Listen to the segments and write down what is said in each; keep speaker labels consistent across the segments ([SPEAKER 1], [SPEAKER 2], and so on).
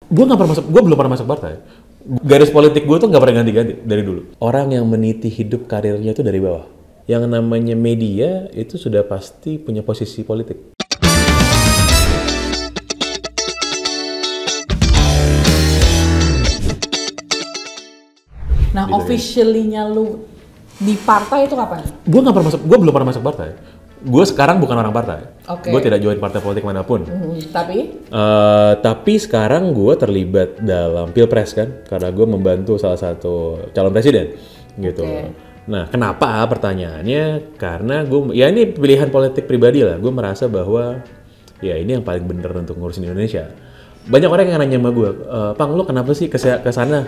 [SPEAKER 1] Gue nggak pernah masuk, gue belum pernah masuk partai. Garis politik gue tuh nggak pernah ganti-ganti dari dulu. Orang yang meniti hidup karirnya itu dari bawah. Yang namanya media itu sudah pasti punya posisi politik.
[SPEAKER 2] Nah,
[SPEAKER 1] Gitu ya.
[SPEAKER 2] officially-nya lu di partai itu kapan?
[SPEAKER 1] Gue nggak pernah masuk, gue belum pernah masuk partai. Gue sekarang bukan orang partai.
[SPEAKER 2] Oke.
[SPEAKER 1] Gue tidak join partai politik manapun. Tapi sekarang gue terlibat dalam pilpres kan, karena gue membantu salah satu calon presiden, gitu.
[SPEAKER 2] Oke.
[SPEAKER 1] Nah, kenapa? Pertanyaannya karena gue, ya ini pilihan politik pribadi lah. Gue merasa bahwa ya ini yang paling bener untuk ngurusin Indonesia. Banyak orang yang nanya sama gue, Pang, lo kenapa sih ke sana?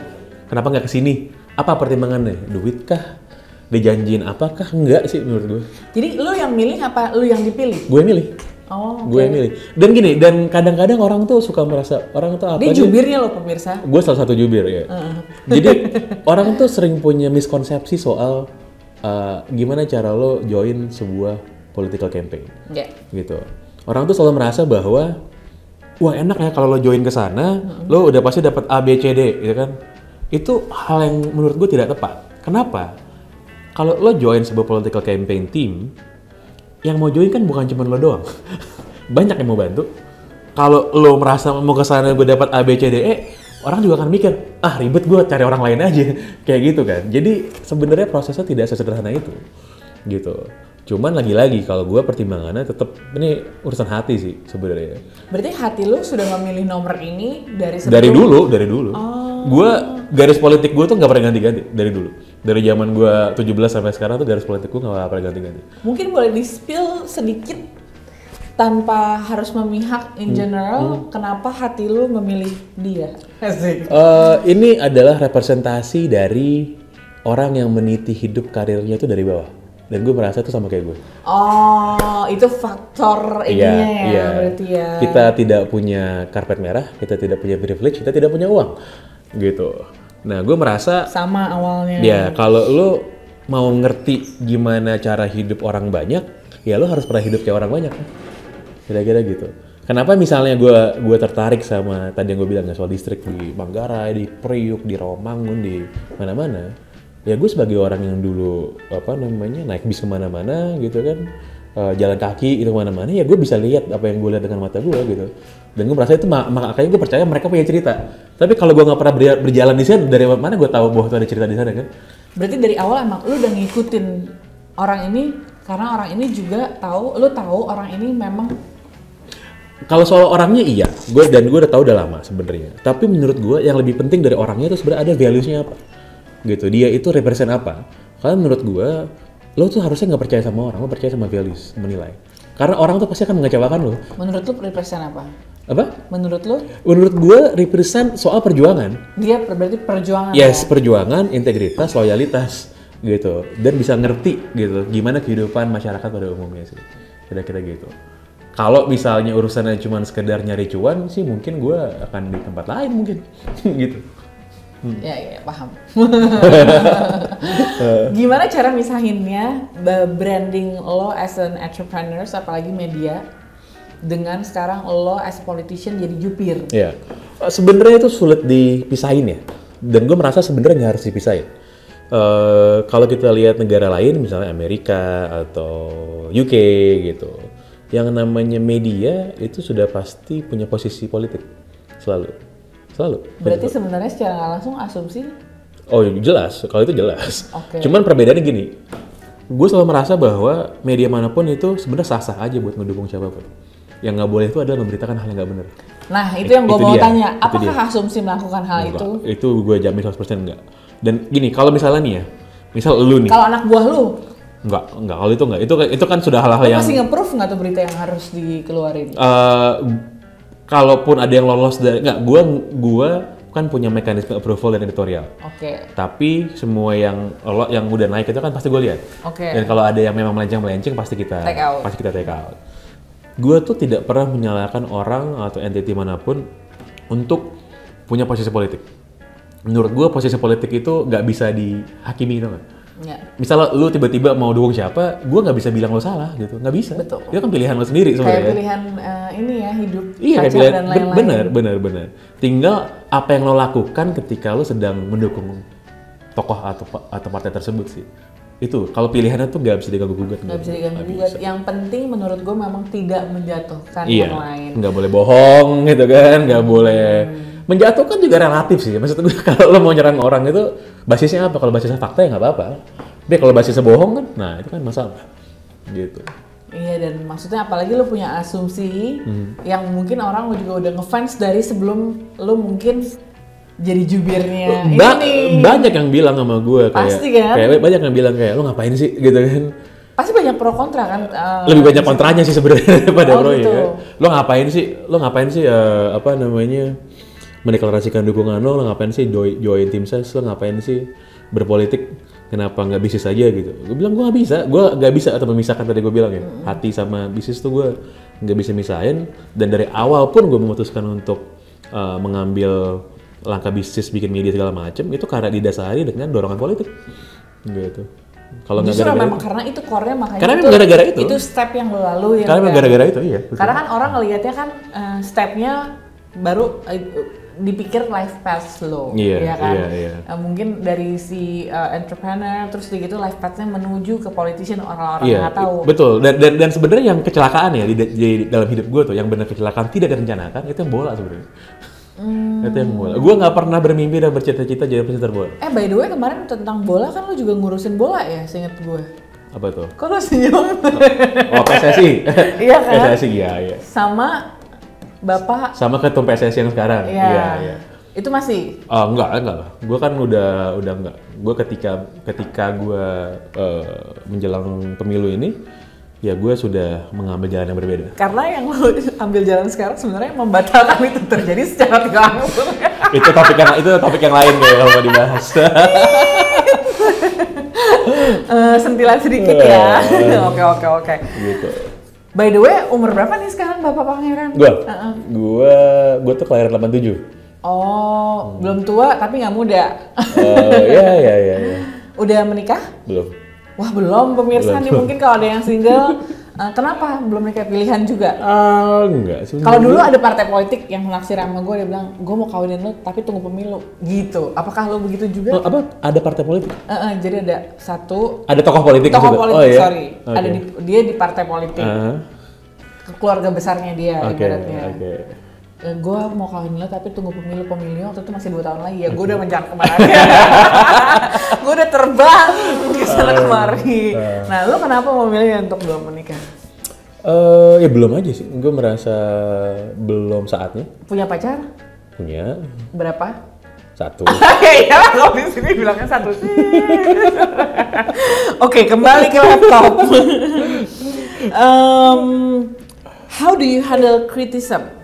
[SPEAKER 1] Kenapa nggak ke sini? Apa pertimbangannya? Duit kah? Dijanjiin apakah? Enggak sih menurut gue.
[SPEAKER 2] Jadi lu yang milih apa lu yang dipilih?
[SPEAKER 1] Gue milih.
[SPEAKER 2] Oh,
[SPEAKER 1] Gue yang milih. Dan gini, dan kadang-kadang orang tuh suka merasa, orang tuh apa
[SPEAKER 2] Dia
[SPEAKER 1] sih?
[SPEAKER 2] jubirnya lo pemirsa.
[SPEAKER 1] Gue salah satu jubir ya. Jadi orang tuh sering punya miskonsepsi soal gimana cara lo join sebuah political campaign,
[SPEAKER 2] Ya.
[SPEAKER 1] gitu. Orang tuh selalu merasa bahwa wah enak ya kalau lo join ke sana, lo udah pasti dapat A, B, C, D, gitu kan? Itu hal yang menurut gue tidak tepat. Kenapa? Kalau lo join sebuah political campaign team, yang mau join kan bukan cuma lo doang. Banyak yang mau bantu. Kalau lo merasa mau ke sana gue dapat A, B, C, D, E, orang juga akan mikir, ah ribet gue cari orang lain aja. Kayak gitu kan. Jadi sebenarnya prosesnya tidak sesederhana itu. Gitu. Cuman lagi-lagi kalau gue pertimbangannya tetap ini urusan hati sih sebenarnya.
[SPEAKER 2] Berarti hati lu sudah memilih nomor ini dari sebelum?
[SPEAKER 1] Dari dulu. Gue garis politik gue tuh nggak pernah ganti-ganti dari dulu. Dari zaman gue 17 sampai sekarang tuh garis politik gue nggak pernah ganti-ganti.
[SPEAKER 2] Mungkin boleh di-spill sedikit tanpa harus memihak in general, kenapa hati lu memilih dia? Asik.
[SPEAKER 1] Ini adalah representasi dari orang yang meniti hidup karirnya itu dari bawah. Dan gue merasa itu sama kayak gue.
[SPEAKER 2] Oh, itu faktor ininya ya, berarti ya.
[SPEAKER 1] Kita tidak punya karpet merah, kita tidak punya privilege, kita tidak punya uang, gitu. Nah, gue merasa
[SPEAKER 2] Sama awalnya.
[SPEAKER 1] ya kalau lo mau ngerti gimana cara hidup orang banyak, ya lo harus pernah hidup kayak orang banyak. Kira-kira gitu. Kenapa misalnya gue tertarik sama tadi yang gue bilang soal distrik di Manggarai, di Priuk, di Rawamangun, di mana-mana? Ya gue sebagai orang yang dulu naik bis kemana-mana gitu kan, jalan kaki itu kemana-mana, ya gue bisa lihat apa yang gue lihat dengan mata gue gitu. Dan gue merasa itu makanya gue percaya mereka punya cerita. Tapi kalau gue nggak pernah berjalan di sana, dari mana gue tahu bahwa itu ada cerita di sana kan?
[SPEAKER 2] Berarti dari awal emang lu udah ngikutin orang ini karena orang ini juga lu tahu orang ini memang.
[SPEAKER 1] Kalau soal orangnya iya, gue udah tahu udah lama sebenarnya. Tapi menurut gue yang lebih penting dari orangnya itu sebenarnya ada values-nya apa, gitu. Dia itu represent apa? Karena menurut gue, lo tuh harusnya nggak percaya sama orang, lo percaya sama values, menilai. Karena orang tuh pasti akan mengecewakan lo.
[SPEAKER 2] Menurut lu represent apa?
[SPEAKER 1] Apa?
[SPEAKER 2] Menurut lu?
[SPEAKER 1] Menurut gue represent soal perjuangan.
[SPEAKER 2] Dia berarti perjuangan.
[SPEAKER 1] Yes,
[SPEAKER 2] ya?
[SPEAKER 1] perjuangan, integritas, loyalitas, gitu. Dan bisa ngerti gitu gimana kehidupan masyarakat pada umumnya sih. Kira-kira gitu. Kalau misalnya urusannya cuma sekedar nyari cuan sih mungkin gue akan di tempat lain mungkin gitu.
[SPEAKER 2] Ya, paham. Gimana cara misahinnya branding lo as an entrepreneur, apalagi media, dengan sekarang lo as a politician jadi jubir?
[SPEAKER 1] Ya, sebenarnya itu sulit dipisahin ya. Dan gue merasa sebenarnya nggak harus dipisahin. Kalau kita lihat negara lain, misalnya Amerika atau UK gitu, yang namanya media itu sudah pasti punya posisi politik selalu.
[SPEAKER 2] Berarti sebenarnya secara nggak langsung asumsi?
[SPEAKER 1] Oh jelas, kalau itu jelas.
[SPEAKER 2] Oke.
[SPEAKER 1] Cuman perbedaannya gini, gue selalu merasa bahwa media manapun itu sebenarnya sah-sah aja buat ngedukung siapapun. Yang nggak boleh itu adalah memberitakan hal yang nggak benar.
[SPEAKER 2] Nah, itu yang gue mau tanya. Apakah
[SPEAKER 1] dia.
[SPEAKER 2] asumsi melakukan hal
[SPEAKER 1] Enggak,
[SPEAKER 2] itu?
[SPEAKER 1] Itu gue jamin 100% enggak. Dan gini, kalau misalnya nih ya, misal lu nih.
[SPEAKER 2] Kalau anak buah lu?
[SPEAKER 1] Enggak, kalau itu enggak. Itu kan sudah hal-hal yang
[SPEAKER 2] Masih nge-proof nggak tuh berita yang harus dikeluarin?
[SPEAKER 1] Kalaupun ada yang lolos dari enggak, gua kan punya mekanisme approval dan editorial.
[SPEAKER 2] Oke.
[SPEAKER 1] Tapi semua yang udah naik itu kan pasti gue lihat.
[SPEAKER 2] Oke.
[SPEAKER 1] Dan kalau ada yang memang melenceng pasti kita take out. Gue tuh tidak pernah menyalahkan orang atau entity manapun untuk punya posisi politik. Menurut gue posisi politik itu nggak bisa dihakimi gitu kan. Misalnya lu tiba-tiba mau dukung siapa, gue nggak bisa bilang lo salah gitu, nggak bisa.
[SPEAKER 2] Betul.
[SPEAKER 1] Itu kan pilihan lo sendiri sebenarnya.
[SPEAKER 2] Kayak pilihan ini ya, hidup,
[SPEAKER 1] iya,
[SPEAKER 2] pacar
[SPEAKER 1] pilihan,
[SPEAKER 2] dan lain-lain.
[SPEAKER 1] benar. Tinggal apa yang lo lakukan ketika lo sedang mendukung tokoh atau partai tersebut sih. Itu kalau pilihannya tuh nggak bisa diganggu-gugat.
[SPEAKER 2] Nggak bisa diganggu-gugat. Yang penting menurut gue memang tidak menjatuhkan yang lain.
[SPEAKER 1] Nggak boleh bohong gitu kan, nggak boleh. Menjatuhkan juga relatif sih. Maksud gue kalau lo mau nyerang orang itu basisnya apa? Kalau basisnya fakta ya nggak apa-apa. Tapi kalau basisnya bohong kan, nah itu kan masalah. Gitu.
[SPEAKER 2] Iya, dan maksudnya apalagi lo punya asumsi yang mungkin orang lo juga udah ngefans dari sebelum lo mungkin jadi jubirnya ini.
[SPEAKER 1] Banyak yang bilang sama gue
[SPEAKER 2] Pasti kan?
[SPEAKER 1] kayak banyak yang bilang kayak lo ngapain sih gitu kan.
[SPEAKER 2] Pasti banyak pro kontra kan.
[SPEAKER 1] Lebih banyak kontranya sih sebenarnya daripada pro
[SPEAKER 2] gitu.
[SPEAKER 1] ya. Lo ngapain sih apa namanya mendeklarasikan dukungan lo ngapain sih join tim ses, lo ngapain sih berpolitik, kenapa nggak bisnis aja gitu. Gue bilang gue nggak bisa atau memisahkan, tadi gue bilang ya, hati sama bisnis tuh gue nggak bisa misahin, dan dari awal pun gue memutuskan untuk mengambil langkah bisnis, bikin media segala macem, itu karena didasari dengan dorongan politik gitu. Kalau nggak gara-gara
[SPEAKER 2] memang karena itu core-nya, makanya
[SPEAKER 1] karena gara-gara itu
[SPEAKER 2] step yang lo lalui.
[SPEAKER 1] Karena gara-gara itu iya.
[SPEAKER 2] Karena kan orang ngelihatnya kan stepnya baru dipikir life path lo, ya kan? Iya. Mungkin dari si entrepreneur, terus gitu life path-nya menuju ke politician, orang-orang nggak tahu.
[SPEAKER 1] Betul. Dan sebenarnya yang kecelakaan ya di dalam hidup gue tuh, yang benar kecelakaan tidak direncanakan, itu yang bola sebenarnya. Itu yang bola. Gue nggak pernah bermimpi dan bercita-cita jadi pecinta bola.
[SPEAKER 2] By the way, kemarin tentang bola kan lo juga ngurusin bola ya, seinget gue.
[SPEAKER 1] Apa tuh?
[SPEAKER 2] Kok lo senyum?
[SPEAKER 1] Oh, PSSI.
[SPEAKER 2] Iya kan?
[SPEAKER 1] PSSI iya.
[SPEAKER 2] Sama Bapak.
[SPEAKER 1] Sama ketum PSSI yang sekarang. Iya.
[SPEAKER 2] Itu masih?
[SPEAKER 1] Enggak lah. Gue kan udah enggak. Gue ketika gue menjelang pemilu ini, ya gue sudah mengambil jalan yang berbeda.
[SPEAKER 2] Karena yang lo ambil jalan sekarang sebenarnya membatalkan itu terjadi secara tidak langsung.
[SPEAKER 1] itu topik yang lain kayak kalau mau dibahas.
[SPEAKER 2] Sentilan sedikit ya. Oke.
[SPEAKER 1] Gitu.
[SPEAKER 2] By the way, umur berapa nih sekarang Bapak Pangeran?
[SPEAKER 1] Gue tuh kelahiran 87.
[SPEAKER 2] Oh, belum tua tapi nggak muda.
[SPEAKER 1] Iya.
[SPEAKER 2] Udah menikah?
[SPEAKER 1] Belum.
[SPEAKER 2] Wah, belum pemirsa nih, mungkin kalau ada yang single, kenapa belum menikah, pilihan juga?
[SPEAKER 1] Enggak.
[SPEAKER 2] Kalau dulu ada partai politik yang naksir sama gue, dia bilang, gue mau kawinin lo tapi tunggu pemilu, gitu. Apakah lo begitu juga?
[SPEAKER 1] Ada partai politik?
[SPEAKER 2] Jadi ada satu.
[SPEAKER 1] Ada tokoh politik.
[SPEAKER 2] Sorry. Okay. Ada dia di partai politik. Keluarga besarnya dia ibaratnya. Gue mau kawin lo tapi tunggu pemilu waktu itu masih 2 tahun lagi ya. Gue udah mencar kemana? Gue udah terbang ke sana kemari. Nah, lo kenapa memilih untuk belum menikah?
[SPEAKER 1] Ya belum aja sih. Gue merasa belum saatnya.
[SPEAKER 2] Punya pacar?
[SPEAKER 1] Punya.
[SPEAKER 2] Berapa?
[SPEAKER 1] 1.
[SPEAKER 2] Iya, kalau di sini bilangnya 1 sih. Oke, kembali ke laptop. How do you handle criticism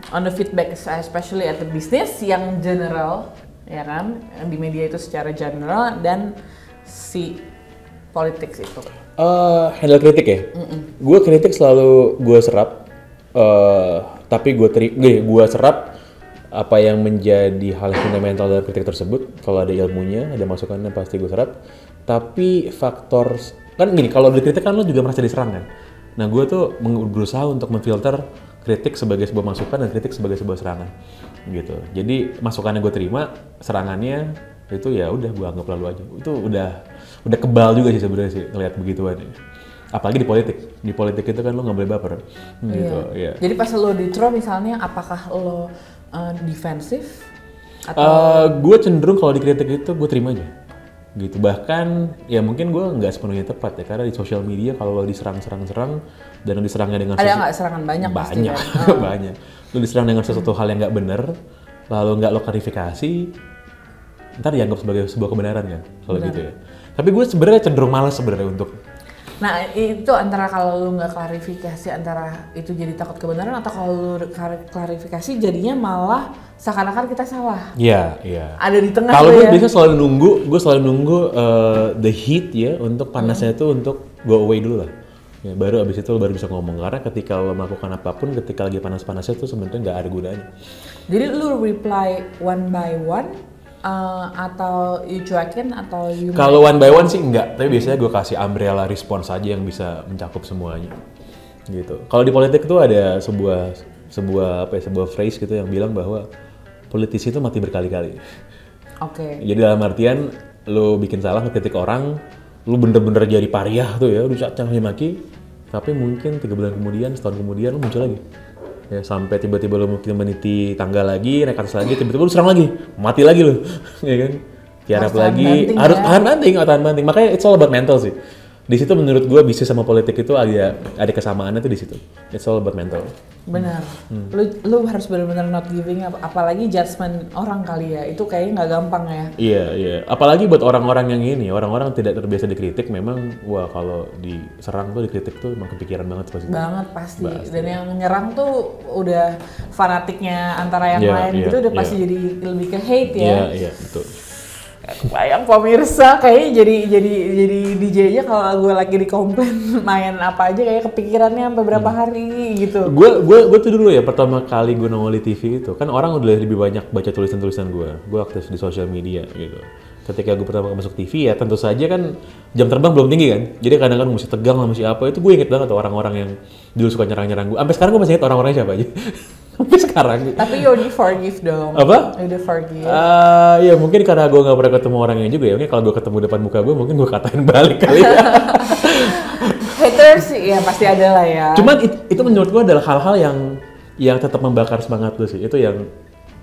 [SPEAKER 2] on the feedback, especially at the business yang general, ya kan? Yang di media itu secara general, dan si politics itu.
[SPEAKER 1] Handle kritik ya? Gue kritik selalu gue serap, tapi gue serap apa yang menjadi hal fundamental dalam kritik tersebut. Kalau ada ilmunya, ada masukannya, pasti gue serap. Tapi faktor, kan gini, kalau dikritik kan lo juga merasa diserang kan? Nah, gue tuh berusaha untuk memfilter kritik sebagai sebuah masukan dan kritik sebagai sebuah serangan gitu. Jadi masukannya gue terima, serangannya itu ya udah gue anggap lalu aja. Itu udah kebal juga sih sebenarnya sih ngelihat begituan ya. Apalagi di politik. Di politik itu kan lo nggak boleh baper gitu. Iya.
[SPEAKER 2] Jadi pas lo di-throw misalnya, apakah lo defensif atau?
[SPEAKER 1] Gue cenderung kalau dikritik itu gue terima aja gitu. Bahkan ya mungkin gue nggak sepenuhnya tepat ya, karena di sosial media kalau lo diserang dan lo diserangnya dengan
[SPEAKER 2] ada nggak serangan banyak pasti kan?
[SPEAKER 1] Banyak. Lo diserang dengan sesuatu hal yang nggak benar, lalu nggak lo klarifikasi, ntar dianggap sebagai sebuah kebenaran kan, kalau gitu ya. Tapi gue sebenarnya cenderung malas sebenarnya untuk.
[SPEAKER 2] Nah, itu antara kalau lo nggak klarifikasi, antara itu jadi takut kebenaran, atau kalau lo klarifikasi jadinya malah seakan-akan kita salah.
[SPEAKER 1] Iya.
[SPEAKER 2] Ada di tengah.
[SPEAKER 1] Kalau gue biasanya selalu nunggu the heat ya, untuk panasnya itu untuk go away dulu lah. Ya, baru abis itu lo baru bisa ngomong, karena ketika lo melakukan apapun ketika lagi panas-panasnya itu sebenarnya nggak ada gunanya.
[SPEAKER 2] Jadi lo reply one by one atau you cuekin atau you
[SPEAKER 1] kalau one by one sih enggak, tapi biasanya gue kasih umbrella response aja yang bisa mencakup semuanya gitu. Kalau di politik tuh ada sebuah phrase gitu yang bilang bahwa politisi itu mati berkali-kali.
[SPEAKER 2] Oke.
[SPEAKER 1] Jadi dalam artian lu bikin salah, ngekritik orang, lu bener-bener jadi pariah tuh ya, lu caci maki, tapi mungkin 3 bulan kemudian, setahun kemudian lu muncul lagi. Ya sampai tiba-tiba lu mungkin meniti tangga lagi, naik atas lagi, tiba-tiba lu serang lagi, mati lagi lu, ya kan? Tiarap lagi, harus tahan banting, makanya it's all about mental sih. Di situ menurut gue bisnis sama politik itu ada kesamaannya tuh di situ. It's all about mental.
[SPEAKER 2] Benar. Lu harus benar-benar not giving up, apalagi judgement orang kali ya. Itu kayaknya nggak gampang ya.
[SPEAKER 1] Iya. Apalagi buat orang-orang yang ini, orang-orang tidak terbiasa dikritik, memang wah kalau diserang tuh dikritik tuh emang kepikiran banget pasti.
[SPEAKER 2] Banget pasti. Dan yang nyerang tuh udah fanatiknya antara yang lain gitu udah pasti jadi lebih ke hate ya.
[SPEAKER 1] Iya, betul.
[SPEAKER 2] Bayang pemirsa, kayaknya jadi DJ-nya kalau gue lagi dikomplain main apa aja kayak kepikirannya sampai berapa hari gitu.
[SPEAKER 1] Gue tuh dulu ya pertama kali gue nongol di TV itu kan orang udah lebih banyak baca tulisan-tulisan gue aktif di sosial media gitu. Ketika gue pertama kali masuk TV ya tentu saja kan jam terbang belum tinggi kan, jadi kadang-kadang mesti tegang lah mesti apa, itu gue inget banget tuh orang-orang yang dulu suka nyerang-nyerang gue. Sampai sekarang gue masih inget orang-orangnya siapa aja. Sampai sekarang.
[SPEAKER 2] Tapi you already forgive dong.
[SPEAKER 1] Apa?
[SPEAKER 2] You udah forgive.
[SPEAKER 1] Ya mungkin karena gue gak pernah ketemu orangnya juga ya. Mungkin kalau gue ketemu depan muka gue mungkin gue katain balik kali ya.
[SPEAKER 2] Haters ya pasti ada lah ya.
[SPEAKER 1] Cuman itu menurut gue adalah hal-hal yang tetap membakar semangat lu sih. Itu yang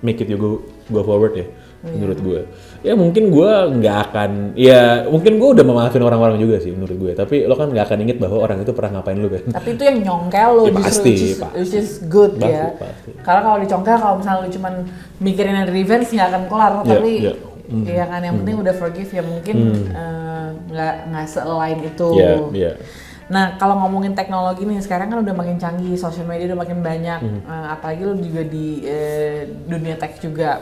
[SPEAKER 1] make it you go forward ya. Menurut gue. Ya mungkin gue nggak akan, ya mungkin gue udah memaafin orang-orang juga sih menurut gue. Tapi lo kan nggak akan inget bahwa orang itu pernah ngapain lu kan.
[SPEAKER 2] Tapi itu yang nyongkel lo
[SPEAKER 1] ya,
[SPEAKER 2] justru, which is good ya.
[SPEAKER 1] Pasti.
[SPEAKER 2] Karena kalau dicongkel, kalau misalnya lu cuman mikirin ada revenge nggak akan kelar. Tapi ya kan yang penting udah forgive ya mungkin nggak se-align itu. Nah, kalau ngomongin teknologi nih, sekarang kan udah makin canggih, social media udah makin banyak, apalagi lu juga di dunia tech juga.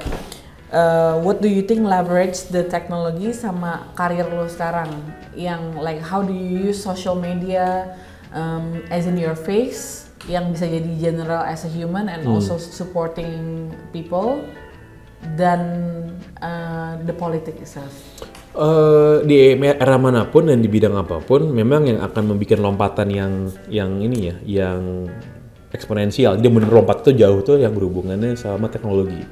[SPEAKER 2] What do you think leverage the technology sama karir lu sekarang? Yang like how do you use social media as in your face, yang bisa jadi general as a human and also supporting people, dan the politics itself?
[SPEAKER 1] Di era manapun dan di bidang apapun, memang yang akan membuat lompatan yang ini ya, yang eksponensial. Jadi bener lompat itu jauh tuh yang berhubungannya sama teknologi.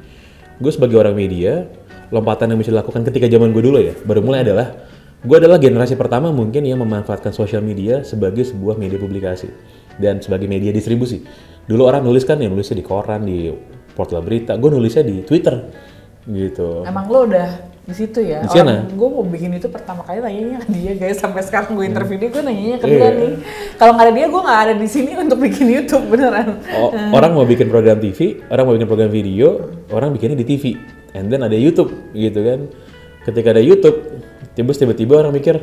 [SPEAKER 1] Gue sebagai orang media, lompatan yang bisa dilakukan ketika zaman gue dulu ya, baru mulai gue adalah generasi pertama mungkin yang memanfaatkan sosial media sebagai sebuah media publikasi dan sebagai media distribusi. Dulu orang nulisnya di koran, di portal berita, gue nulisnya di Twitter gitu.
[SPEAKER 2] Emang lo udah di situ ya?
[SPEAKER 1] Di sana.
[SPEAKER 2] Gue mau bikin itu pertama kali nanyanya ke dia guys, sampai sekarang gue interview dia, gue nanyanya ke dia nih. Kalau nggak ada dia, gue nggak ada di sini untuk bikin YouTube beneran.
[SPEAKER 1] Orang mau bikin program TV, orang mau bikin program video, orang bikinnya di TV, and then ada YouTube gitu kan. Ketika ada YouTube, tiba-tiba orang mikir,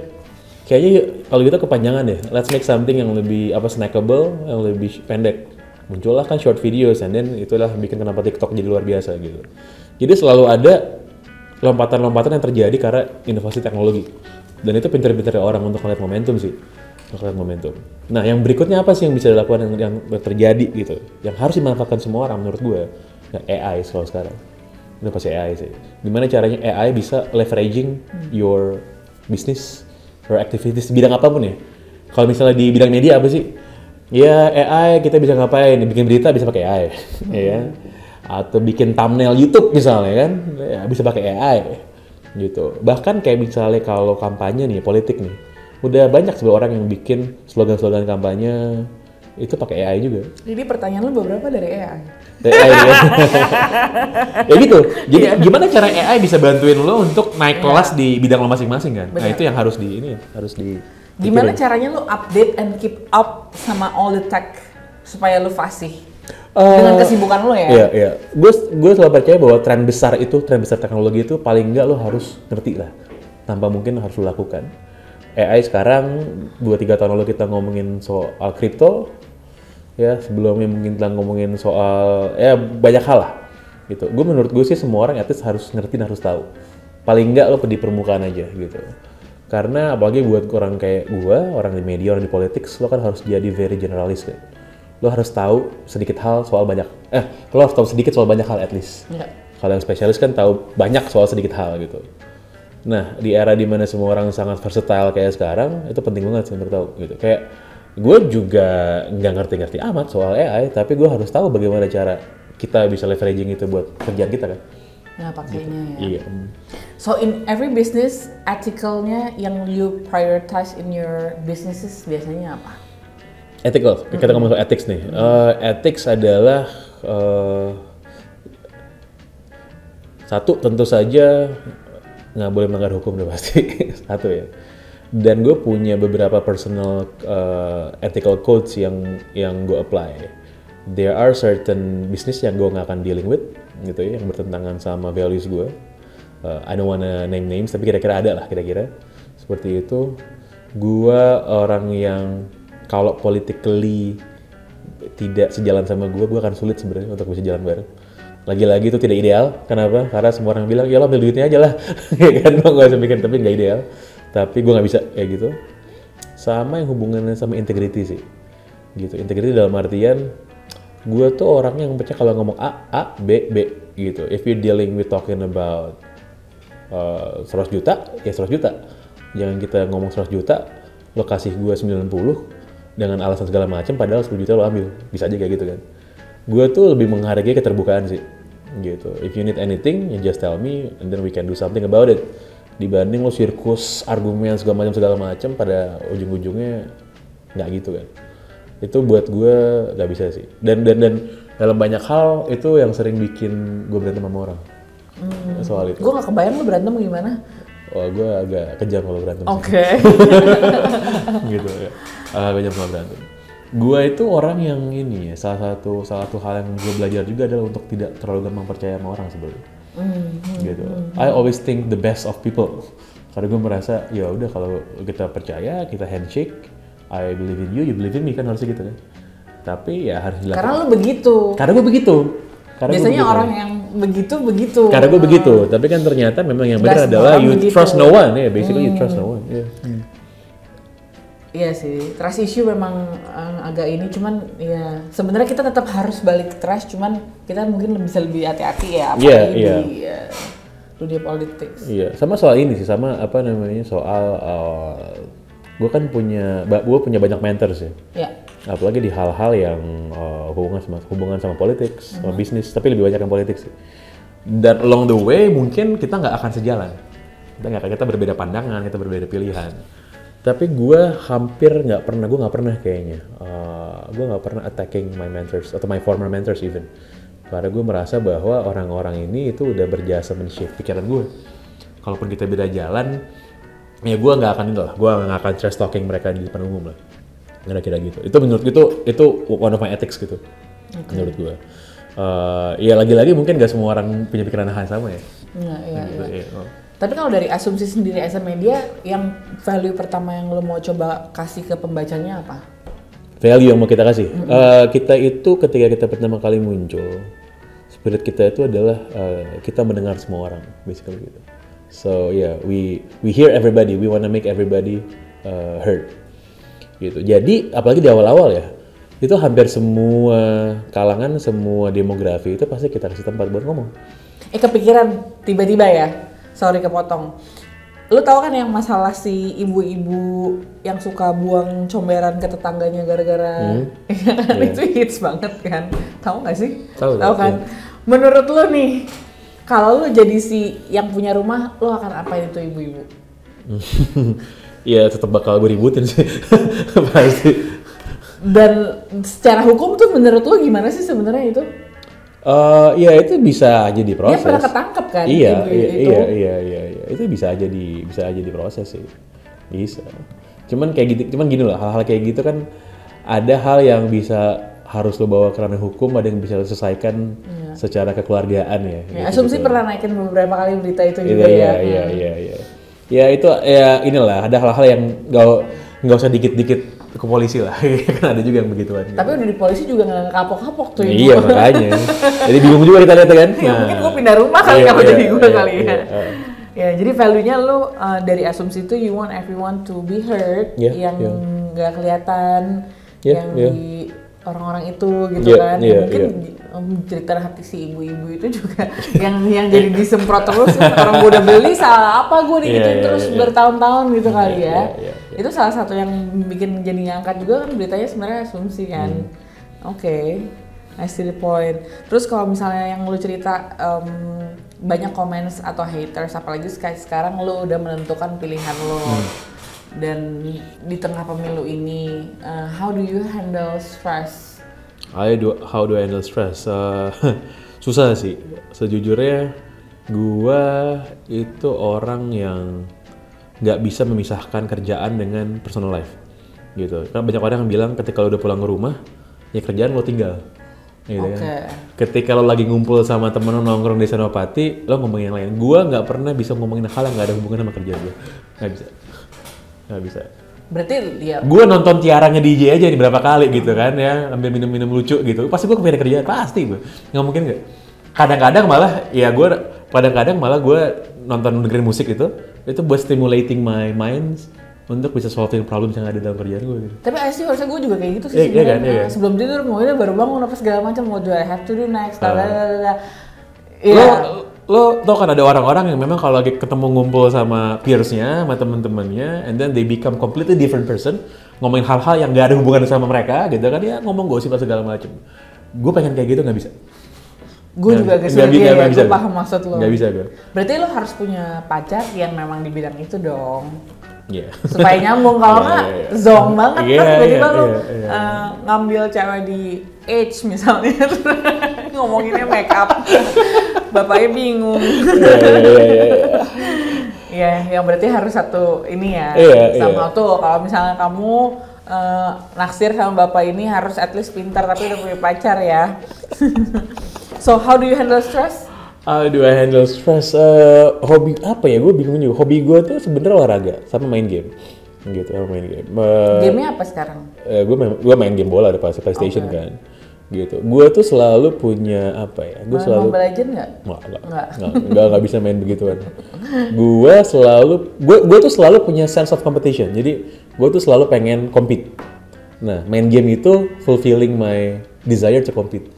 [SPEAKER 1] kayaknya kalau gitu kepanjangan deh. Let's make something yang lebih snackable, yang lebih pendek. Muncullah kan short videos, and then itulah bikin kenapa TikTok jadi luar biasa gitu. Jadi selalu ada lompatan-lompatan yang terjadi karena inovasi teknologi. Dan itu pintar-pintar orang untuk melihat momentum sih. Nah, yang berikutnya apa sih yang bisa dilakukan yang terjadi gitu? Yang harus dimanfaatkan semua orang menurut gue. Ya, AI kalau sekarang. Itu pasti AI sih. Gimana caranya AI bisa leveraging your business, your activities di bidang apapun ya. Kalau misalnya di bidang media apa sih? Ya AI kita bisa ngapain? Bikin berita bisa pakai AI. Ya. Atau bikin thumbnail YouTube misalnya kan, ya bisa pakai AI gitu. Bahkan kayak misalnya kalau kampanye nih, politik nih, udah banyak sebenarnya orang yang bikin slogan-slogan kampanye itu pakai AI juga.
[SPEAKER 2] Jadi pertanyaan lu beberapa dari AI?
[SPEAKER 1] AI ya. Ya gitu. Jadi gimana cara AI bisa bantuin lo untuk naik kelas di bidang lo masing-masing kan? Bener. Nah itu yang harus di.
[SPEAKER 2] Gimana caranya lo update and keep up sama all the tech supaya lo fasih? Dengan kesibukan lo ya?
[SPEAKER 1] Iya. Gue selalu percaya bahwa tren besar teknologi itu paling enggak lo harus ngerti lah. Tanpa mungkin harus lo lakukan. AI sekarang 2-3 tahun lalu kita ngomongin soal kripto, ya sebelumnya mungkin kita ngomongin soal banyak hal lah. Gitu. Menurut gue sih semua orang at least harus ngerti dan harus tahu. Paling enggak lo di permukaan aja gitu. Karena apalagi buat orang kayak gue, orang di media, orang di politik, lo kan harus jadi very generalis kan. Lo harus tahu sedikit hal soal banyak, lo harus tahu sedikit soal banyak hal at least. Kalau yang spesialis kan tahu banyak soal sedikit hal gitu. Nah, di era dimana semua orang sangat versatile kayak sekarang, itu penting banget sih untuk tahu gitu. Kayak gue juga nggak ngerti-ngerti amat soal AI, tapi gue harus tahu bagaimana cara kita bisa leveraging itu buat kerjaan kita kan.
[SPEAKER 2] Nah, pakainya
[SPEAKER 1] gitu.
[SPEAKER 2] ya. Iya. So in every business, ethicalnya yang you prioritize in your businesses biasanya apa?
[SPEAKER 1] Ethical, kita ngomong soal ethics nih. Ethics adalah satu, tentu saja nggak boleh melanggar hukum udah pasti. Satu ya. Dan gue punya beberapa personal ethical codes yang gue apply. There are certain business yang gue nggak akan dealing with, gitu ya, yang bertentangan sama values gue. I don't wanna name names, tapi kira-kira ada lah kira-kira. Seperti itu. Gue orang yang kalau politically tidak sejalan sama gue akan sulit sebenarnya untuk bisa jalan bareng. Lagi-lagi itu tidak ideal. Kenapa? Karena semua orang bilang, ya lo ambil duitnya aja lah. Kan lo gak usah bikin, tapi nggak ideal. Tapi gue nggak bisa kayak gitu. Sama yang hubungannya sama integrity sih. Gitu. Integrity dalam artian, gue tuh orang yang percaya kalau ngomong A, B, gitu. If you're dealing with talking about 100 juta, ya 100 juta. Jangan kita ngomong 100 juta, lo kasih gue 90, dengan alasan segala macam, padahal 10 juta lo ambil. Bisa aja kayak gitu kan. Gue tuh lebih menghargai keterbukaan sih. Gitu. If you need anything, you just tell me, and then we can do something about it. Dibanding lo sirkus, argumen, segala macam, pada ujung-ujungnya nggak gitu kan. Itu buat gue nggak bisa sih. Dan dalam banyak hal, itu yang sering bikin gue berantem sama orang. Soal itu.
[SPEAKER 2] Gue nggak kebayang lo berantem gimana?
[SPEAKER 1] Oh, gue agak kejam kalau berantem.
[SPEAKER 2] Oke.
[SPEAKER 1] Gitu ya. Kejam kalau berantem. Gue itu orang yang ini ya, salah satu hal yang gue belajar juga adalah untuk tidak terlalu gampang percaya sama orang sebenarnya. Gitu. I always think the best of people. Karena gue merasa ya udah kalau kita percaya, kita handshake, I believe in you, you believe in me, kan harusnya gitu kan. Tapi ya harus dilakukan.
[SPEAKER 2] Karena lu begitu.
[SPEAKER 1] Karena gue begitu.
[SPEAKER 2] Biasanya orang yang begitu.
[SPEAKER 1] Karena gue begitu, tapi kan ternyata memang yang benar adalah you begitu. Trust no one, ya, basically you trust no one.
[SPEAKER 2] Iya sih, trust issue memang agak ini, cuman ya sebenarnya kita tetap harus balik ke trust, cuman kita mungkin bisa lebih hati-hati ya, apalagi di dunia politik.
[SPEAKER 1] Iya, sama soal ini sih, sama apa namanya soal gue punya banyak mentors ya. Iya. Apalagi di hal-hal yang hubungan sama politik, sama bisnis, tapi lebih banyak yang politik sih. Dan along the way mungkin kita nggak akan sejalan. Kita berbeda pandangan, kita berbeda pilihan. Tapi gue nggak pernah kayaknya. Gue nggak pernah attacking my mentors atau my former mentors even. Karena gue merasa bahwa orang-orang ini itu udah berjasa men-shift pikiran gue. Kalaupun kita beda jalan, ya gue nggak akan trash talking mereka di depan umum lah. Kira-kira gitu. Itu menurut itu one of my ethics gitu. Okay. Menurut gue. Ya lagi-lagi mungkin gak semua orang punya pikiran yang sama ya.
[SPEAKER 2] Iya. Tapi kalau dari asumsi sendiri as a media, yang value pertama yang lo mau coba kasih ke pembacanya apa?
[SPEAKER 1] Value yang mau kita kasih? Kita itu ketika kita pertama kali muncul, spirit kita itu adalah kita mendengar semua orang, basically gitu. So yeah, we hear everybody, we wanna make everybody heard. Gitu. Jadi apalagi di awal-awal ya, itu hampir semua kalangan, semua demografi itu pasti kita kasih tempat buat ngomong.
[SPEAKER 2] Kepikiran tiba-tiba ya, sorry kepotong. Lu tahu kan yang masalah si ibu-ibu yang suka buang comberan ke tetangganya gara-gara itu hits banget kan? Tahu nggak sih? Tahu kan? Yeah. Menurut lu nih, kalau lu jadi si yang punya rumah, lu akan apain itu ibu-ibu?
[SPEAKER 1] Ya tetap bakal gue ributin sih. Pasti.
[SPEAKER 2] Dan secara hukum tuh menurut lu gimana sih sebenarnya itu?
[SPEAKER 1] Ya itu bisa aja diproses.
[SPEAKER 2] Dia pernah ketangkep kan?
[SPEAKER 1] Iya. Itu bisa aja diproses sih. Bisa. Cuman gini loh, hal-hal kayak gitu kan ada hal yang harus lo bawa ke ranah hukum, ada yang bisa lo selesaikan secara kekeluargaan ya.
[SPEAKER 2] Gitu, asumsi pernah naikin beberapa kali berita itu juga ya.
[SPEAKER 1] Iya. Ya itu ya inilah, ada hal-hal yang nggak usah dikit-dikit ke polisi lah. Kan ada juga yang begituan.
[SPEAKER 2] Tapi udah di polisi juga nggak kapok-kapok tuh.
[SPEAKER 1] Iya makanya. Jadi bingung juga kita lihat kan.
[SPEAKER 2] Ya mungkin gue pindah rumah kali kalau jadi gue kali ya. Ya jadi value-nya lo dari asumsi itu you want everyone to be heard, yang nggak kelihatan, yang di orang-orang itu gitu kan. Mungkin cerita hati si ibu-ibu itu juga yang jadi disemprot terus, orang gue udah beli salah apa gue digituin terus bertahun-tahun gitu kali ya. Itu salah satu yang bikin jadi ngangkat juga kan beritanya sebenarnya asumsi kan. Oke. I see the point. Terus kalau misalnya yang lu cerita banyak comments atau haters, apalagi sekarang lu udah menentukan pilihan lu dan di tengah pemilu ini, how do you handle stress?
[SPEAKER 1] How do I handle stress? Susah sih. Sejujurnya gua itu orang yang nggak bisa memisahkan kerjaan dengan personal life gitu. Karena banyak orang yang bilang ketika lo udah pulang ke rumah ya kerjaan lo tinggal. Gitu kan. Ketika lo lagi ngumpul sama temen lo nongkrong di Senopati, lo ngomongin yang lain. Gua nggak pernah bisa ngomongin hal yang nggak ada hubungan sama kerjaan gue. Nggak bisa.
[SPEAKER 2] Berarti dia.
[SPEAKER 1] Gue nonton Tiaranya DJ aja nih berapa kali gitu kan ya, ambil minum-minum lucu gitu. Pasti gue kepikiran kerjaan, pasti gue. Nggak mungkin nggak. Kadang-kadang malah gue nonton dengerin musik itu buat stimulating my mind untuk bisa solving problem yang ada dalam kerjaan gue gitu.
[SPEAKER 2] Tapi asli harusnya gue juga kayak gitu sih sebenarnya. Sebelum tidur maunya baru bangun apa segala macam, what do I have to do next,
[SPEAKER 1] Lo tau kan ada orang-orang yang memang kalau lagi ketemu ngumpul sama peersnya, sama temen-temennya, and then they become completely different person, ngomongin hal-hal yang gak ada hubungan sama mereka gitu kan, ya ngomong gosip segala macam. Gue pengen kayak gitu nggak bisa.
[SPEAKER 2] Gue juga agak sulit ya, gue paham maksud lo.
[SPEAKER 1] Gak bisa gue.
[SPEAKER 2] Berarti lo harus punya pacar yang memang di bidang itu dong.
[SPEAKER 1] Yeah.
[SPEAKER 2] Supaya nyambung, kalau nggak zong banget kan tiba-tiba lo ngambil cewek di H misalnya ngomonginnya make up, bapaknya bingung. Ya, yang berarti harus satu ini ya, sama tuh kalau misalnya kamu naksir sama bapak ini harus at least pintar tapi udah punya pacar ya. So how do you handle stress? Hobi apa ya? Gue bingung juga. Hobi gue tuh sebenarnya olahraga sama main game. Gitu, main game. Game-nya apa sekarang?
[SPEAKER 1] Gue main game bola, ada PlayStation kan. Gitu. Gue tuh selalu punya apa ya? Gue selalu
[SPEAKER 2] Mobile Legends
[SPEAKER 1] nggak bisa main begituan. Gue tuh selalu punya sense of competition. Jadi gue tuh selalu pengen compete. Nah, main game itu fulfilling my desire to compete.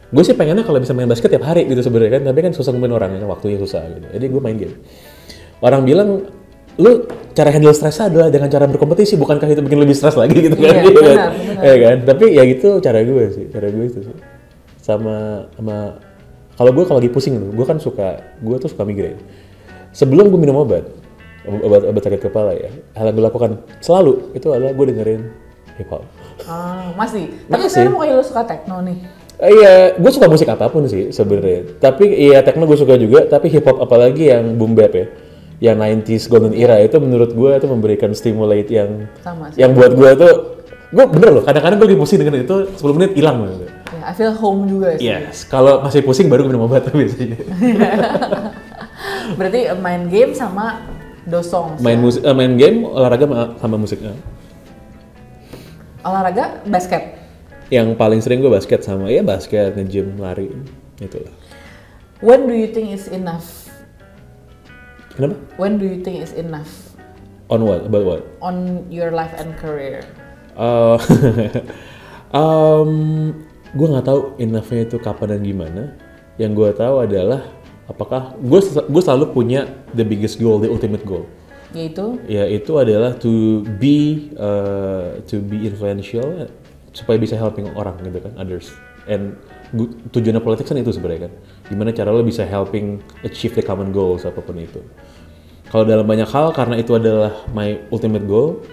[SPEAKER 1] Gue sih pengennya kalau bisa main basket tiap hari gitu sebenarnya kan, tapi kan susah nemuin orangnya, waktunya susah gitu. Jadi gue main game. Orang bilang, lu cara handle stres adalah dengan cara berkompetisi, bukankah itu bikin lebih stres lagi gitu kan? Iya, benar. Ya kan? Tapi ya gitu cara gue itu sih. Sama kalau lagi pusing tuh, gue tuh suka migrain. Sebelum gue minum obat sakit kepala ya, hal yang gue lakukan selalu itu adalah gue dengerin hip hop.
[SPEAKER 2] Masih. Tapi sekarang mau lu suka techno nih.
[SPEAKER 1] Iya, gue suka musik apapun sih sebenarnya. Tapi iya techno gue suka juga, tapi hip hop apalagi yang boom bap ya. Yang 90s golden era itu menurut gue itu memberikan stimulate yang buat gue tuh, gue bener loh, kadang-kadang gue lagi pusing dengan itu 10 menit hilang gitu.
[SPEAKER 2] I feel home juga sih.
[SPEAKER 1] Yes, kalau masih pusing baru minum obat biasanya.
[SPEAKER 2] Berarti main game sama dosong.
[SPEAKER 1] Main game, olahraga sama musiknya.
[SPEAKER 2] Olahraga basket.
[SPEAKER 1] Yang paling sering gue basket, nge-gym, lari, itulah.
[SPEAKER 2] When do you think is enough?
[SPEAKER 1] Kenapa?
[SPEAKER 2] When do you think is enough?
[SPEAKER 1] On what? About what?
[SPEAKER 2] On your life and career.
[SPEAKER 1] Gue nggak tahu enough-nya itu kapan dan gimana. Yang gue tahu adalah apakah gue selalu punya the biggest goal, the ultimate goal. Yaitu adalah to be influential, supaya bisa helping orang gitu kan, others. And tujuannya politik kan itu sebenarnya kan. Gimana cara lo bisa helping achieve the common goals apapun itu. Kalau dalam banyak hal, karena itu adalah my ultimate goal,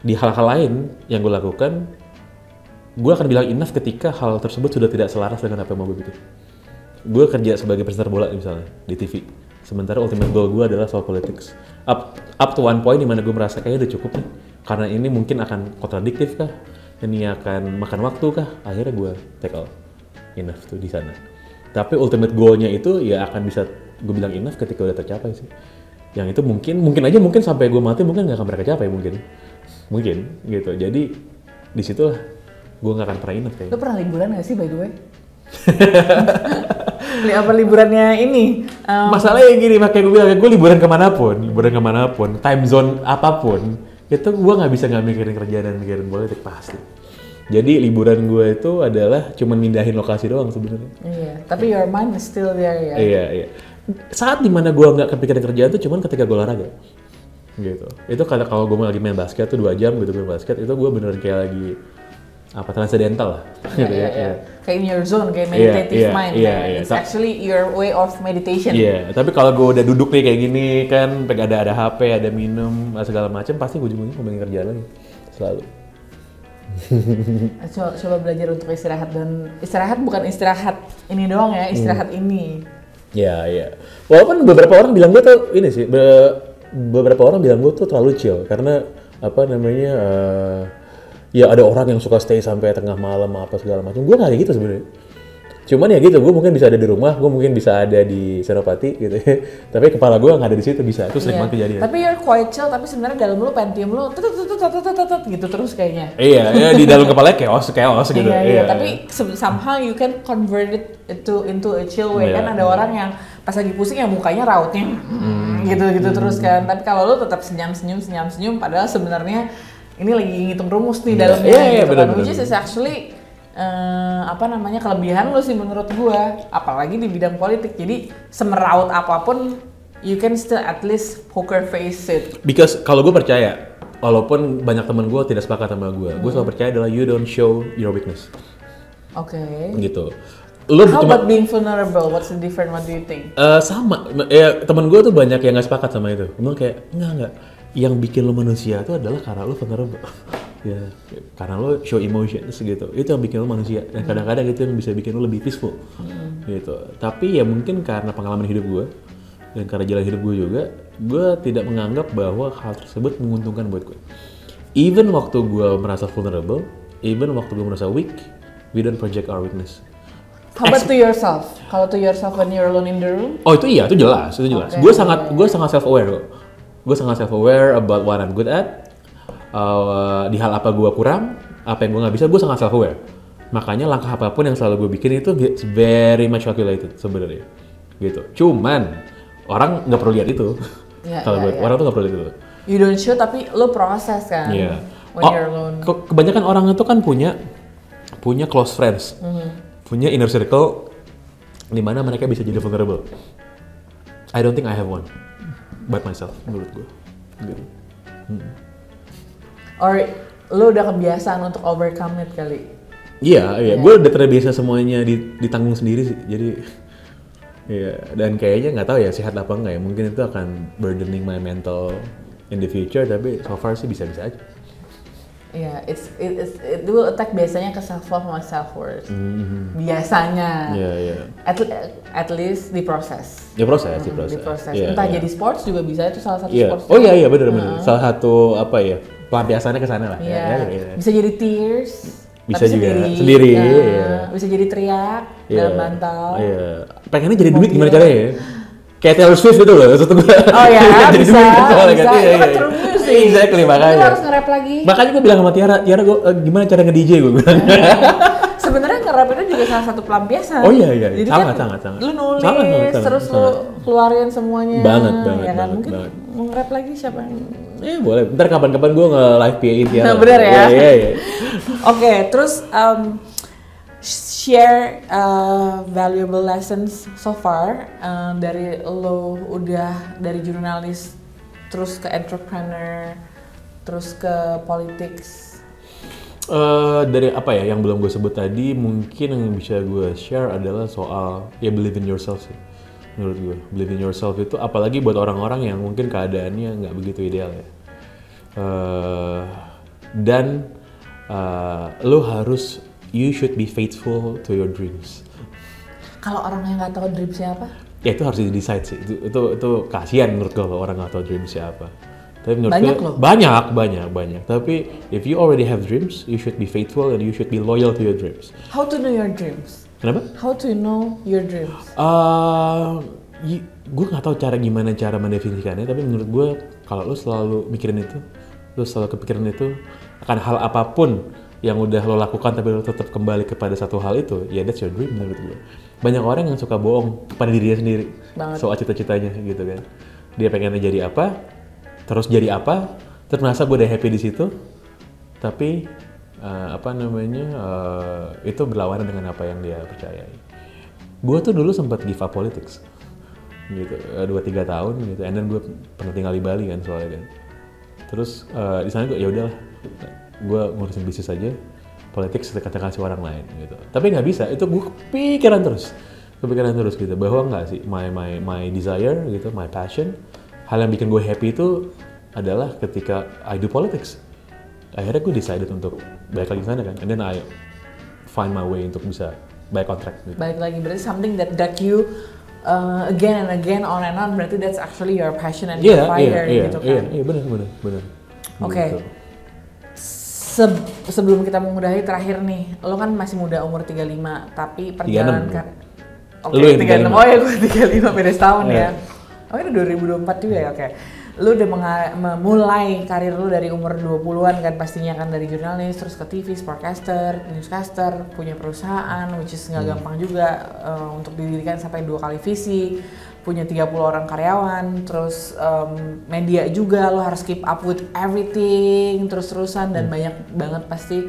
[SPEAKER 1] di hal-hal lain yang gue lakukan, gue akan bilang enough ketika hal tersebut sudah tidak selaras dengan apa yang mau gue bikin. Gue kerja sebagai presenter bola misalnya di TV. Sementara ultimate goal gue adalah soal politics. Up to one point dimana gue merasa kayaknya udah cukup nih. Karena ini mungkin akan kontradiktif kah? Ini akan makan waktu kah? Akhirnya gue tackle enough tuh di sana. Tapi ultimate goal-nya itu ya akan bisa gue bilang enough ketika udah tercapai sih. Yang itu mungkin sampai gue mati mungkin nggak akan mereka capai mungkin gitu. Jadi disitulah gue nggak akan pernah enough kayaknya.
[SPEAKER 2] Lo pernah liburan nggak sih by the way? Apa liburannya ini?
[SPEAKER 1] Masalahnya gini, makanya gue bilang gue liburan kemanapun, time zone apapun. Itu gue nggak bisa nggak mikirin kerjaan dan mikirin politik pasti Jadi liburan gue itu adalah cuma mindahin lokasi doang sebenarnya.
[SPEAKER 2] Iya, tapi your mind is still there ya.
[SPEAKER 1] Iya. Saat dimana gue nggak kepikiran kerjaan tuh cuman ketika gue olahraga. Gitu. Itu kalau gue lagi main basket tuh 2 jam gitu main basket, itu gue beneran kayak lagi transcendental lah. Gitu ya.
[SPEAKER 2] Kayak in your zone, kayak meditative mind. Iya. It's actually your way of meditation.
[SPEAKER 1] Iya, tapi kalau gue udah duduk nih kayak gini kan, ada HP, ada minum, segala macam, pasti ujung-ujungnya ngomongin kerjaan lagi. Selalu.
[SPEAKER 2] Coba belajar untuk istirahat, dan istirahat bukan istirahat ini doang ya, istirahat ini.
[SPEAKER 1] Iya. Walaupun beberapa orang bilang gue tuh ini sih, beberapa orang bilang gue tuh terlalu chill karena ya ada orang yang suka stay sampai tengah malam apa segala macam. Gue nggak kayak gitu sebenarnya. Cuman ya gitu, gue mungkin bisa ada di rumah, gue mungkin bisa ada di Senopati gitu ya. Tapi kepala gue nggak ada di situ, bisa. Itu sering banget kejadian.
[SPEAKER 2] Tapi you're quite chill, tapi sebenarnya dalam lu pentium lu gitu terus kayaknya.
[SPEAKER 1] Iya, di dalam kepala chaos gitu.
[SPEAKER 2] Iya. Tapi somehow you can convert it into a chill way. Kan ada orang yang pas lagi pusing ya mukanya rautnya gitu terus kan. Tapi kalau lu tetap senyum, padahal sebenarnya ini lagi ngitung rumus nih dalamnya gitu kan. Which is actually kelebihan lo sih menurut gua, apalagi di bidang politik. Jadi semeraut apapun you can still at least poker face it.
[SPEAKER 1] Because kalau gue percaya, walaupun banyak teman gue tidak sepakat sama gue selalu percaya adalah you don't show your weakness.
[SPEAKER 2] Oke.
[SPEAKER 1] Gitu.
[SPEAKER 2] How about being vulnerable? What's the difference? What do you think?
[SPEAKER 1] Sama. Ya teman gue tuh banyak yang nggak sepakat sama itu. Emang kayak enggak. Yang bikin lo manusia itu adalah karena lo vulnerable. Ya, karena lo show emotions gitu. Itu yang bikin lo manusia. Dan kadang-kadang itu yang bisa bikin lo lebih peaceful. Gitu. Tapi ya mungkin karena pengalaman hidup gue dan karena jalan hidup gue juga, gue tidak menganggap bahwa hal tersebut menguntungkan buat gue. Even waktu gue merasa vulnerable, even waktu gue merasa weak, we don't project our weakness.
[SPEAKER 2] How about to yourself? Kalau to yourself when you're alone in the room?
[SPEAKER 1] Oh itu jelas. Okay. Gue sangat self aware kok. Gue sangat self aware about what I'm good at. Di hal apa gue kurang, apa yang gue nggak bisa, gue sangat self aware. Makanya langkah apapun yang selalu gue bikin itu very much calculated sebenarnya. Gitu. Cuman orang nggak perlu lihat itu. Kalau orang tuh nggak perlu lihat itu.
[SPEAKER 2] You don't show tapi lo proses kan.
[SPEAKER 1] Yeah.
[SPEAKER 2] When you're alone.
[SPEAKER 1] Kebanyakan orang itu kan punya close friends. Punya inner circle di mana mereka bisa jadi vulnerable. I don't think I have one, but myself menurut gue. Gitu.
[SPEAKER 2] Or lo udah kebiasaan untuk overcome it kali?
[SPEAKER 1] Iya. Gue udah terbiasa semuanya ditanggung sendiri sih. Jadi, dan kayaknya nggak tahu ya sehat apa enggak ya. Mungkin itu akan burdening my mental in the future. Tapi so far sih bisa-bisa aja.
[SPEAKER 2] Iya, it will attack biasanya ke self love sama self worth. Biasanya.
[SPEAKER 1] Iya.
[SPEAKER 2] At least diproses.
[SPEAKER 1] Diproses.
[SPEAKER 2] Entah jadi sports juga bisa, itu salah satu sports.
[SPEAKER 1] Oh iya benar. Salah satu pelampiasannya ke sana lah.
[SPEAKER 2] Iya. Bisa jadi tears.
[SPEAKER 1] Bisa juga sendiri.
[SPEAKER 2] Bisa jadi teriak dalam bantal.
[SPEAKER 1] Iya. Pengennya jadi duit gimana caranya ya? Kayak Taylor Swift gitu loh, maksud gue.
[SPEAKER 2] Oh ya,
[SPEAKER 1] jadi
[SPEAKER 2] bisa. Itu
[SPEAKER 1] kan
[SPEAKER 2] true music.
[SPEAKER 1] Exactly, makanya.
[SPEAKER 2] Lu harus nge-rap lagi.
[SPEAKER 1] Makanya gue bilang sama Tiara gue gimana cara nge-DJ gue bilang.
[SPEAKER 2] Sebenarnya nge-rap itu juga salah satu pelampiasan.
[SPEAKER 1] Oh iya.
[SPEAKER 2] Jadi
[SPEAKER 1] sangat.
[SPEAKER 2] Lu nulis, terus lu keluarin semuanya.
[SPEAKER 1] Banget.
[SPEAKER 2] Ya kan? Mungkin mau nge-rap lagi siapa yang...
[SPEAKER 1] boleh. Ntar kapan-kapan gue nge-live PA-in Tiara.
[SPEAKER 2] Bener ya?
[SPEAKER 1] Iya.
[SPEAKER 2] Oke, terus share valuable lessons so far dari lo udah dari jurnalis terus ke entrepreneur terus ke politics.
[SPEAKER 1] Dari apa ya yang belum gue sebut tadi, mungkin yang bisa gue share adalah soal believe in yourself sih. Menurut gue believe in yourself itu apalagi buat orang-orang yang mungkin keadaannya nggak begitu ideal ya. Dan lo harus you should be faithful to your dreams.
[SPEAKER 2] Kalau orang yang nggak tahu dreamsnya apa?
[SPEAKER 1] Ya itu harus di-decide sih. Itu kasihan menurut gue kalau orang nggak tahu dreamsnya apa. Tapi menurut
[SPEAKER 2] banyak
[SPEAKER 1] gue,
[SPEAKER 2] loh.
[SPEAKER 1] Banyak. Tapi if you already have dreams, you should be faithful and you should be loyal to your dreams.
[SPEAKER 2] How to know your dreams?
[SPEAKER 1] Kenapa?
[SPEAKER 2] How to know your dreams?
[SPEAKER 1] Gue nggak tahu gimana cara mendefinisikannya. Tapi menurut gue kalau lo selalu mikirin itu, lo selalu kepikiran itu akan hal apapun yang udah lo lakukan tapi lo tetap kembali kepada satu hal itu, that's your dream menurut gue. Banyak orang yang suka bohong kepada dirinya sendiri soal cita-citanya gitu kan. Dia pengennya jadi apa, terus merasa gue udah happy di situ, tapi itu berlawanan dengan apa yang dia percayai. Gue tuh dulu sempat give up politics gitu, 2-3 tahun gitu, and then gue pernah tinggal di Bali kan soalnya kan. Terus di sana gue ya udahlah, gue ngurusin bisnis aja, politik kata kasih orang lain gitu. Tapi nggak bisa, itu gue kepikiran terus gitu, bahwa nggak sih my desire gitu, my passion, hal yang bikin gue happy itu adalah ketika I do politics. Akhirnya gue decided untuk balik lagi ke sana kan, and then I find my way untuk bisa back on track gitu.
[SPEAKER 2] Balik lagi, berarti something that drag you again and again on and on, berarti that's actually your passion and your fire gitu kan?
[SPEAKER 1] Iya, benar.
[SPEAKER 2] Oke.
[SPEAKER 1] Gitu.
[SPEAKER 2] Sebelum kita mengudahi terakhir nih, lo kan masih muda umur 35, tapi perjalanan kan. Oke, 36. Oh ya, gue 35 beda setahun ya. Oh ini 2024 juga ya, oke. Lu udah memulai karir lu dari umur 20-an kan pastinya kan, dari jurnalis, terus ke TV, sportcaster, newscaster, punya perusahaan, which is nggak gampang juga untuk didirikan sampai 2 kali visi, punya 30 orang karyawan, terus media juga, lo harus keep up with everything, terus-terusan dan banyak banget pasti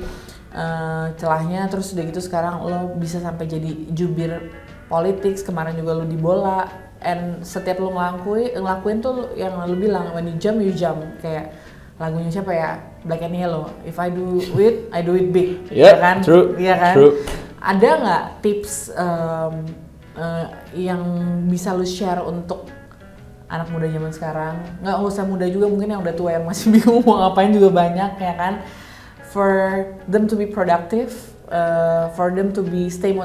[SPEAKER 2] celahnya. Terus udah gitu sekarang lo bisa sampai jadi jubir politik, kemarin juga lo di bola. And setiap lo ngelakuin tuh yang lo bilang, when you jump, kayak lagunya siapa ya, Black and Yellow, if I do it big,
[SPEAKER 1] ya
[SPEAKER 2] kan?
[SPEAKER 1] True.
[SPEAKER 2] Iya kan?
[SPEAKER 1] True.
[SPEAKER 2] Ada nggak tips yang bisa lo share untuk anak muda zaman sekarang? Nggak usah muda juga, mungkin yang udah tua yang masih bingung mau ngapain juga banyak ya kan? For them to be productive, for them to stay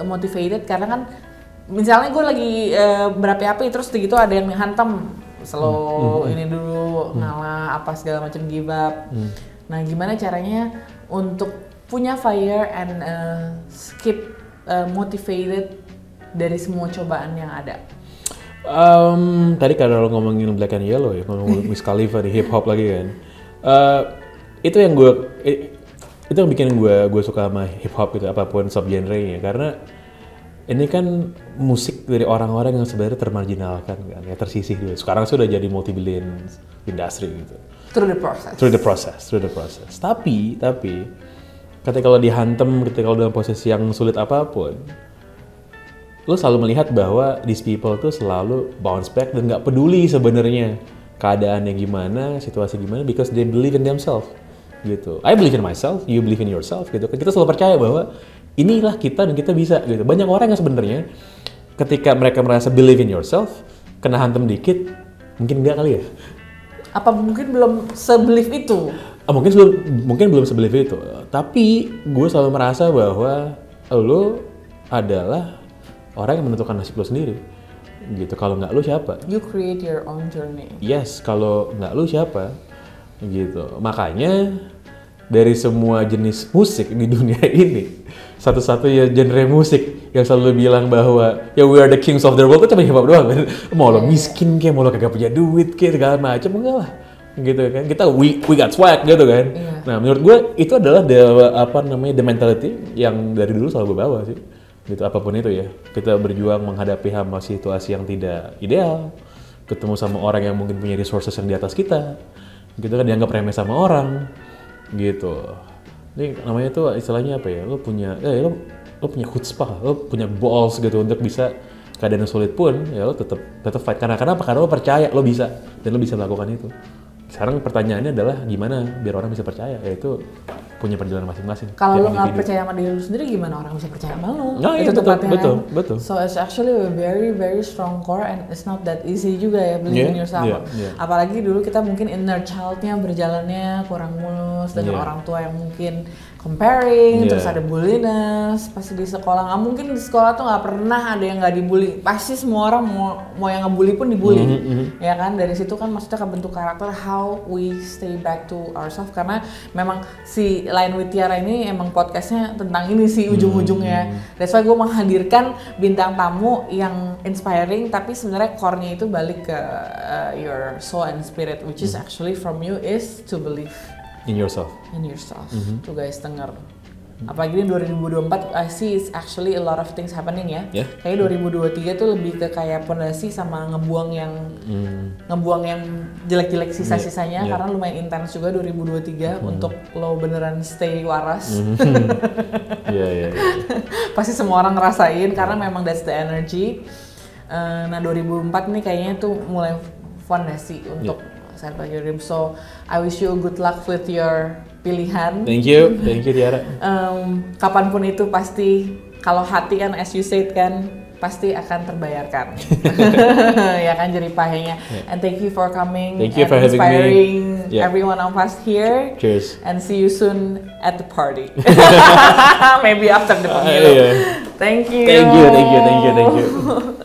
[SPEAKER 2] motivated, karena kan misalnya gue lagi berapi-api terus gitu ada yang hantam slow ini dulu ngalah apa segala macam, give up. Nah gimana caranya untuk punya fire and keep motivated dari semua cobaan yang ada?
[SPEAKER 1] Tadi kalau lo ngomongin Black and Yellow ya, ngomongin Wiz Khalifa di hip hop lagi kan, itu yang bikin gue suka sama hip hop gitu, apapun subgenre-nya, karena ini kan musik dari orang-orang yang sebenarnya termarginalkan kan, ya tersisih dulu. Sekarang sudah jadi multi-billion industry gitu.
[SPEAKER 2] Through the process.
[SPEAKER 1] Tapi ketika lo dihantam, ketika lo dalam posisi yang sulit apapun, lo selalu melihat bahwa these people tuh selalu bounce back dan nggak peduli sebenarnya keadaannya gimana, situasi gimana, because they believe in themselves gitu. I believe in myself, you believe in yourself gitu. Kita selalu percaya bahwa inilah kita dan kita bisa gitu. Banyak orang yang sebenarnya ketika mereka merasa believe in yourself, kena hantam dikit, mungkin enggak kali ya?
[SPEAKER 2] Apa mungkin belum se-believe itu?
[SPEAKER 1] Mungkin belum se-believe itu. Tapi gue selalu merasa bahwa lo adalah orang yang menentukan nasib lo sendiri. Gitu. Kalau nggak lo siapa?
[SPEAKER 2] You create your own journey.
[SPEAKER 1] Yes, kalau nggak lo siapa? Gitu. Makanya dari semua jenis musik di dunia ini, satu-satunya genre musik yang selalu bilang bahwa ya we are the kings of the world itu cuma hip hop doang kan. Mau lo miskin kayak, mau lo kagak punya duit kayak segala macam, enggak lah. Gitu kan. Kita we got swag gitu kan. Yeah. Nah, menurut gue itu adalah the mentality yang dari dulu selalu gue bawa sih. Gitu, apapun itu ya. Kita berjuang menghadapi hama situasi yang tidak ideal. Ketemu sama orang yang mungkin punya resources yang di atas kita. Gitu kan, dianggap remeh sama orang. Gitu. Ini namanya tuh istilahnya apa ya? Lo punya chutzpah, lo punya balls gitu untuk bisa keadaan sulit pun ya lo tetap fight. Karena lo percaya lo bisa dan lo bisa melakukan itu. Sekarang pertanyaannya adalah gimana biar orang bisa percaya, yaitu punya perjalanan masing-masing.
[SPEAKER 2] Kalau lo nggak percaya sama diri lo sendiri, gimana orang bisa percaya sama lo?
[SPEAKER 1] Nah,
[SPEAKER 2] itu
[SPEAKER 1] betul.
[SPEAKER 2] So it's actually a very very strong core and it's not that easy juga ya believe in yourself. Yeah. Apalagi dulu kita mungkin inner child-nya berjalannya kurang mulus dengan orang tua yang mungkin comparing, terus ada bulliness pasti di sekolah. Nggak mungkin di sekolah tuh nggak pernah ada yang nggak dibully. Pasti semua orang mau yang ngebully pun dibully, ya kan? Dari situ kan maksudnya kebentuk karakter, how we stay back to ourselves. Karena memang si Lain with Tiara ini emang podcastnya tentang ini sih ujung-ujungnya. That's why gue menghadirkan bintang tamu yang inspiring, tapi sebenarnya core-nya itu balik ke your soul and spirit, which is actually from you is to believe
[SPEAKER 1] in yourself.
[SPEAKER 2] Tuh guys, denger. Apalagi di 2024, I see it's actually a lot of things happening ya.
[SPEAKER 1] Yeah.
[SPEAKER 2] Kayak 2023 tuh lebih ke kayak pondasi sama ngebuang yang jelek-jelek sisa-sisanya karena lumayan intens juga 2023 untuk lo beneran stay waras.
[SPEAKER 1] Iya.
[SPEAKER 2] Pasti semua orang ngerasain karena memang that's the energy. Nah 2004 nih kayaknya tuh mulai fondasi untuk Set By Your Dream. So I wish you good luck with your pilihan.
[SPEAKER 1] Thank you Tiara.
[SPEAKER 2] Kapanpun itu pasti kalau hati kan as you said kan pasti akan terbayarkan. Ya kan jeripahnya. And thank you for coming.
[SPEAKER 1] Thank you
[SPEAKER 2] and
[SPEAKER 1] for having
[SPEAKER 2] inspiring
[SPEAKER 1] me.
[SPEAKER 2] every one of us here.
[SPEAKER 1] Cheers.
[SPEAKER 2] And see you soon at the party. Maybe after the pemilu. Thank you.
[SPEAKER 1] Thank you.